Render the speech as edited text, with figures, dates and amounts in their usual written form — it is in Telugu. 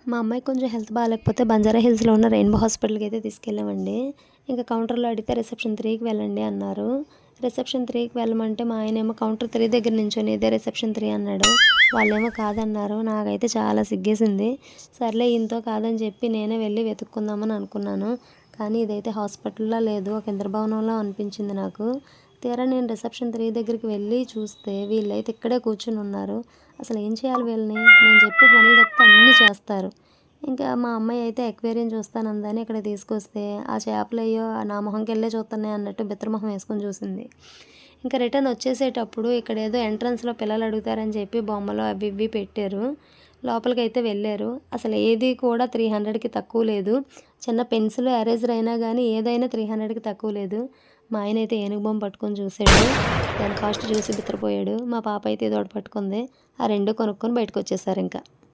మా అమ్మాయికి కొంచెం హెల్త్ బాగాలేకపోతే బంజారా హిల్స్లో ఉన్న రెయిన్బో హాస్పిటల్కి అయితే తీసుకెళ్ళామండి. ఇంకా కౌంటర్లో అడిగితే రిసెప్షన్ 3కి వెళ్ళండి అన్నారు. రిసెప్షన్ 3కి వెళ్ళమంటే మా ఆయనేమో కౌంటర్ 3 దగ్గర నించొని ఇదే రిసెప్షన్ 3 అన్నాడు. వాళ్ళేమో కాదన్నారు. నాకైతే చాలా సిగ్గేసింది. సర్లే ఈయనతో కాదని చెప్పి నేనే వెళ్ళి వెతుక్కుందామని అనుకున్నాను. కానీ ఇదైతే హాస్పిటల్‌లా లేదు. ఒక ఇంద్రభవనంలా అనిపించింది నాకు. తీరా నేను రిసెప్షన్ 3 దగ్గరికి వెళ్ళి చూస్తే వీళ్ళైతే ఇక్కడే కూర్చొనున్నారు. అసలు ఏం చేయాలి వీళ్ళని? నేను చెప్పే పనులు తప్పితే అన్నీ చేస్తారు. ఇంకా మా అమ్మాయి అయితే అక్వేరియం చూస్తానందని ఇక్కడికి తీసుకొస్తే ఆ చేపలయ్యో నా మొహంకెళ్ళే చూస్తున్నాయి అన్నట్టు బిత్తరమొహం వేసుకొని చూసింది. ఇంకా రిటర్న్ వచ్చేసేటప్పుడు ఇక్కడేదో ఎంట్రన్స్‌లో పిల్లలు అడుగుతారని చెప్పి బొమ్మలు అవి ఇవి పెట్టారు. లోపలికైతే వెళ్ళారు. అసలు ఏది కూడా 300కి తక్కువ లేదు. చిన్న పెన్సిల్, ఎరేజర్ అయినా గానీ ఏదైనా 300కి తక్కువ లేదు. మా ఆయనైతే ఏనుగు బొమ్మ పట్టుకొని చూసాడు. దాని కాస్ట్ చూసి బిత్తరపోయాడు. మా పాప అయితే ఇదోకటి పట్టుకుంది. ఆ 2 కొనుక్కొని బయటకొచ్చేసారింక.